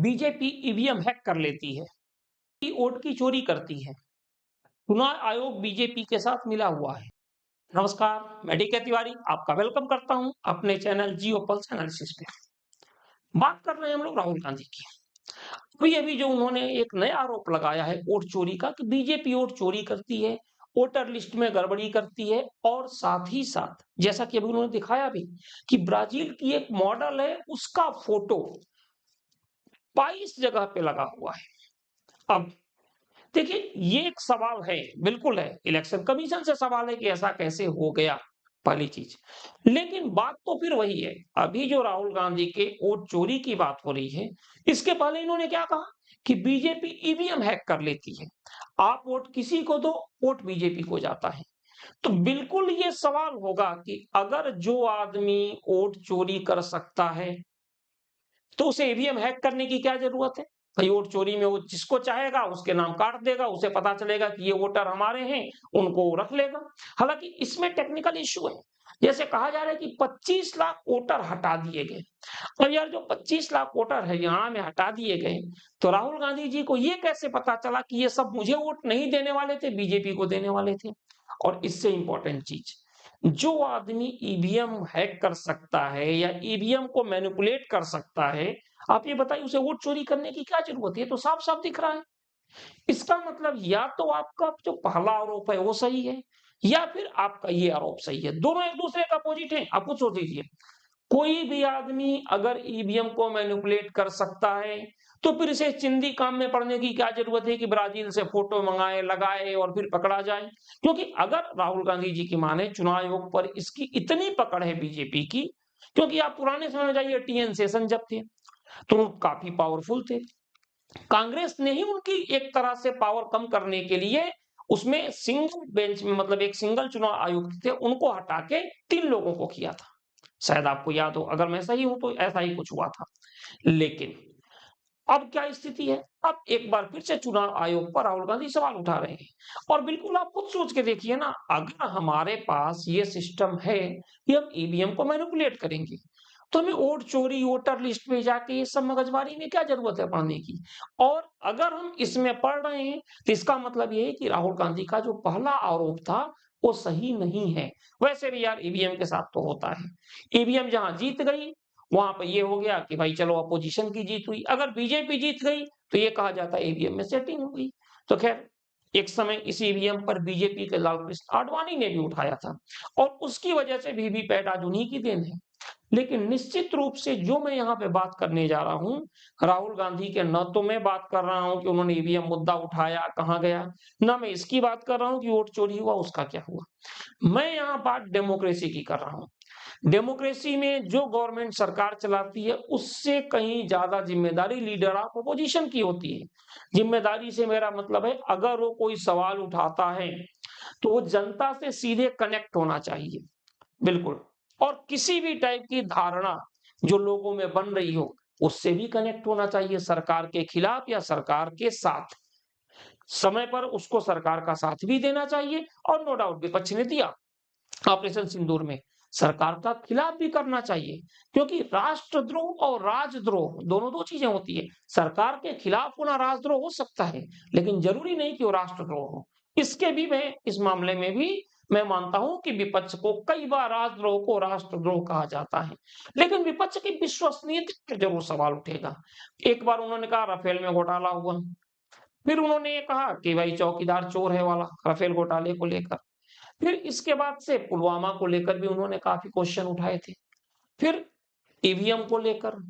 BJP EVM hack कर लेती है, वोट की चोरी करती है। चुनाव आयोग बीजेपी के साथ मिला हुआ है। नमस्कार, मैं डीके तिवारी आपका वेलकम करता हूं अपने चैनल जियो पल्स एनालिसिस पे। बात कर रहे हैं हम लोग राहुल गांधी की। अभी जो उन्होंने एक नया आरोप लगाया है वोट चोरी का, कि बीजेपी वोट चोरी करती है, वोटर लिस्ट में गड़बड़ी करती है, और साथ ही साथ जैसा कि अभी उन्होंने दिखाया भी कि ब्राजील की एक मॉडल है, उसका फोटो 22 जगह पे लगा हुआ है। अब देखिए, ये एक सवाल है, बिल्कुल है, इलेक्शन कमीशन से सवाल है कि ऐसा कैसे हो गया, पहली चीज। लेकिन बात तो फिर वही है, अभी जो राहुल गांधी के वोट चोरी की बात हो रही है, इसके पहले इन्होंने क्या कहा कि बीजेपी ईवीएम हैक कर लेती है। आप वोट किसी को दो, वोट बीजेपी को जाता है। तो बिल्कुल ये सवाल होगा कि अगर जो आदमी वोट चोरी कर सकता है, तो उसे ईवीएम हैक करने की क्या जरूरत है? भाई वोट चोरी में वो जिसको चाहेगा उसके नाम काट देगा, उसे पता चलेगा कि ये वोटर हमारे हैं, उनको रख लेगा। हालांकि इसमें टेक्निकल इश्यू है। जैसे कहा जा रहा है कि 25 लाख वोटर हटा दिए गए। और यार, जो 25 लाख वोटर हरियाणा में हटा दिए गए, तो राहुल गांधी जी को ये कैसे पता चला कि ये सब मुझे वोट नहीं देने वाले थे, बीजेपी को देने वाले थे? और इससे इंपॉर्टेंट चीज, जो आदमी ईवीएम हैक कर सकता है या ईवीएम को मैनिपुलेट कर सकता है, आप ये बताइए उसे वोट चोरी करने की क्या जरूरत है? ये तो साफ साफ दिख रहा है। इसका मतलब या तो आपका जो पहला आरोप है वो सही है, या फिर आपका ये आरोप सही है। दोनों एक दूसरे का अपोजिट है। आप खुद सोच लीजिए, कोई भी आदमी अगर ईवीएम को मैनिपुलेट कर सकता है, तो फिर इसे चिंदी काम में पड़ने की क्या जरूरत है कि ब्राजील से फोटो मंगाए, लगाए और फिर पकड़ा जाए? क्योंकि अगर राहुल गांधी जी की माने, चुनाव आयोग पर इसकी इतनी पकड़ है बीजेपी की, क्योंकि आप पुराने समय में जाइए, टीएन शेषन जब थे तो वो काफी पावरफुल थे। कांग्रेस ने ही उनकी एक तरह से पावर कम करने के लिए उसमें सिंगल बेंच में, मतलब एक सिंगल चुनाव आयुक्त थे, उनको हटा के 3 लोगों को किया था। शायद आपको याद हो, अगर मैं सही हूं तो ऐसा ही कुछ हुआ था। लेकिन अब क्या स्थिति है? अब एक बार फिर से चुनाव आयोग पर राहुल गांधी सवाल उठा रहे हैं। और बिल्कुल आप खुद सोच के देखिए ना, अगर हमारे पास ये सिस्टम है कि हम ईवीएम को मैनिपुलेट करेंगे, तो हमें वोट चोरी, वोटर लिस्ट में जाके ये सब मगजमारी में क्या जरूरत है पढ़ने की? और अगर हम इसमें पढ़ रहे हैं, तो इसका मतलब ये है कि राहुल गांधी का जो पहला आरोप था वो सही नहीं है। वैसे भी यार, ईवीएम के साथ तो होता है, ईवीएम जहां जीत गई वहां पर ये हो गया कि भाई चलो अपोजिशन की जीत हुई। अगर बीजेपी जीत गई तो ये कहा जाता है ईवीएम में सेटिंग हो गई। तो खैर, एक समय इस ईवीएम पर बीजेपी के लालकृष्ण आडवाणी ने भी उठाया था, और उसकी वजह से वीवीपैट आज उन्हीं की देन है। लेकिन निश्चित रूप से जो मैं यहाँ पे बात करने जा रहा हूँ, राहुल गांधी के न तो मैं बात कर रहा हूँ कि उन्होंने ईवीएम मुद्दा उठाया कहाँ गया, न मैं इसकी बात कर रहा हूँ कि वोट चोरी हुआ उसका क्या हुआ। मैं यहाँ बात डेमोक्रेसी की कर रहा हूँ। डेमोक्रेसी में जो गवर्नमेंट सरकार चलाती है, उससे कहीं ज्यादा जिम्मेदारी लीडर ऑफ अपोजिशन की होती है। जिम्मेदारी से मेरा मतलब है, अगर वो कोई सवाल उठाता है तो वो जनता से सीधे कनेक्ट होना चाहिए, बिल्कुल। और किसी भी टाइप की धारणा जो लोगों में बन रही हो, उससे भी कनेक्ट होना चाहिए, सरकार के खिलाफ या सरकार के साथ। समय पर उसको सरकार का साथ भी देना चाहिए, और नो डाउट विपक्ष ने दिया ऑपरेशन सिंदूर में, सरकार का खिलाफ भी करना चाहिए। क्योंकि राष्ट्रद्रोह और राजद्रोह दोनों दो चीजें होती है। सरकार के खिलाफ होना राजद्रोह हो सकता है, लेकिन जरूरी नहीं कि वो राष्ट्रद्रोह हो। इसके भी मैं इस मामले में भी मैं मानता हूं कि विपक्ष को कई बार राजद्रोह को राष्ट्रद्रोह कहा जाता है। लेकिन विपक्ष की विश्वसनीयता पर जरूर सवाल उठेगा। एक बार उन्होंने कहा राफेल में घोटाला हुआ, फिर उन्होंने ये कहा कि भाई चौकीदार चोर है वाला, राफेल घोटाले को लेकर। फिर इसके बाद से पुलवामा को लेकर भी उन्होंने काफी क्वेश्चन उठाए थे। फिर ईवीएम को लेकर,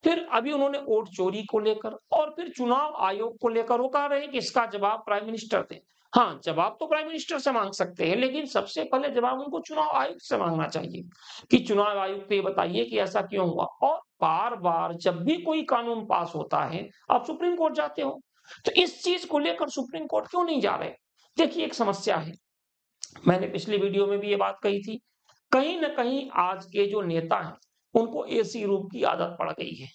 फिर अभी उन्होंने वोट चोरी को लेकर, और फिर चुनाव आयोग को लेकर वो कह रहे हैं कि इसका जवाब प्राइम मिनिस्टर दे। हाँ, जवाब तो प्राइम मिनिस्टर से मांग सकते हैं, लेकिन सबसे पहले जवाब उनको चुनाव आयोग से मांगना चाहिए कि चुनाव आयोग को ये बताइए कि ऐसा क्यों हुआ। और बार बार जब भी कोई कानून पास होता है, आप सुप्रीम कोर्ट जाते हो, तो इस चीज को लेकर सुप्रीम कोर्ट क्यों नहीं जा रहे? देखिए, एक समस्या है, मैंने पिछली वीडियो में भी ये बात कही थी, कहीं न कहीं आज के जो नेता हैं, उनको एसी रूम की आदत पड़ गई है।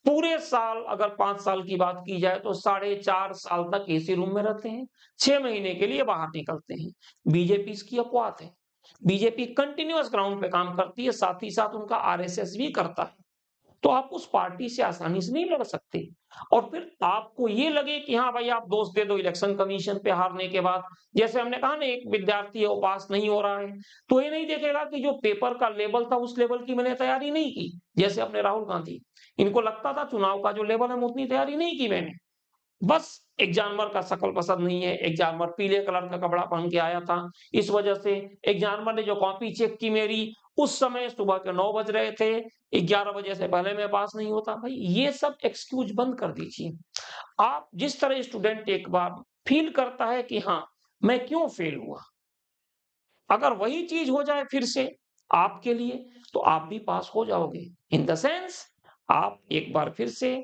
पूरे साल अगर 5 साल की बात की जाए तो 4.5 साल तक एसी रूम में रहते हैं, 6 महीने के लिए बाहर निकलते हैं। बीजेपी इसकी अपवाद है। बीजेपी कंटिन्यूअस ग्राउंड पे काम करती है, साथ ही साथ उनका आरएसएस भी करता है। तो आप उस पार्टी से आसानी से नहीं लड़ सकते। और फिर आपको ये लगे कि हाँ भाई, आप दोष दे दो इलेक्शन कमीशन पे हारने के बाद। जैसे हमने कहा ना, एक विद्यार्थी है वो पास नहीं हो रहा है, तो ये नहीं देखेगा कि जो पेपर का लेवल था उस लेवल की मैंने तैयारी नहीं की। जैसे अपने राहुल गांधी, इनको लगता था चुनाव का जो लेवल है उतनी तैयारी नहीं की मैंने, बस एक जानवर का शकल पसंद नहीं है, एक जानवर पीले कलर का कपड़ा पहन के आया था, इस वजह से एक जानवर ने जो कॉपी चेक की मेरी, उस समय सुबह के 9 बज रहे थे, 11 बजे से पहले मैं पास नहीं होता। भाई ये सब एक्सक्यूज बंद कर दीजिए। आप जिस तरह स्टूडेंट एक बार फील करता है कि हाँ, मैं क्यों फेल हुआ, अगर वही चीज हो जाए फिर से आपके लिए, तो आप भी पास हो जाओगे। इन द सेंस, आप एक बार फिर से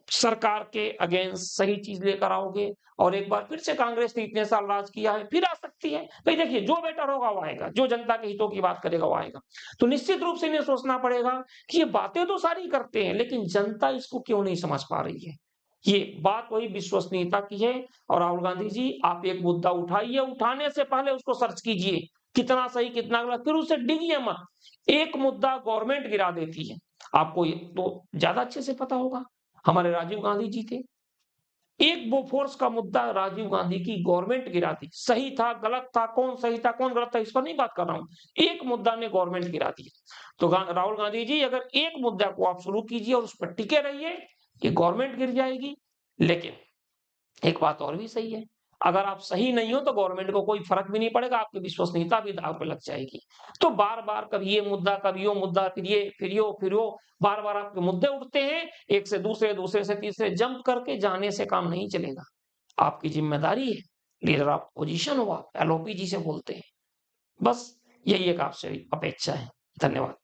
सरकार के अगेंस्ट सही चीज लेकर आओगे, और एक बार फिर से कांग्रेस ने इतने साल राज किया है, फिर आ सकती है। भाई देखिए, जो बेटर होगा वो आएगा, जो जनता के हितों की बात करेगा वो आएगा। तो निश्चित रूप से इन्हें सोचना पड़ेगा कि ये बातें तो सारी करते हैं, लेकिन जनता इसको क्यों नहीं समझ पा रही है। ये बात वही विश्वसनीयता की है। और राहुल गांधी जी, आप एक मुद्दा उठाइए, उठाने से पहले उसको सर्च कीजिए, कितना सही कितना गलत, फिर उसे डिगिए मत। एक मुद्दा गवर्नमेंट गिरा देती है, आपको ये तो ज्यादा अच्छे से पता होगा। हमारे राजीव गांधी जी थे, एक बोफोर्स का मुद्दा राजीव गांधी की गवर्नमेंट गिरा दी। सही था गलत था, कौन सही था कौन गलत था, इस पर नहीं बात कर रहा हूं, एक मुद्दा ने गवर्नमेंट गिरा दी। तो राहुल गांधी जी, अगर एक मुद्दा को आप शुरू कीजिए और उस पर टिके रहिए, कि गवर्नमेंट गिर जाएगी। लेकिन एक बात और भी सही है, अगर आप सही नहीं हो तो गवर्नमेंट को कोई फर्क भी नहीं पड़ेगा, आपकी विश्वसनीयता भी दांव पे लग जाएगी। तो बार बार कभी ये मुद्दा कभी वो मुद्दा, फिर ये फिर वो, बार बार आपके मुद्दे उठते हैं, एक से दूसरे, दूसरे से तीसरे जंप करके जाने से काम नहीं चलेगा। आपकी जिम्मेदारी है, लीडर ऑफ पोजीशन हो आप, एलओपी जी से बोलते हैं। बस यही एक आपसे अपेक्षा है। धन्यवाद।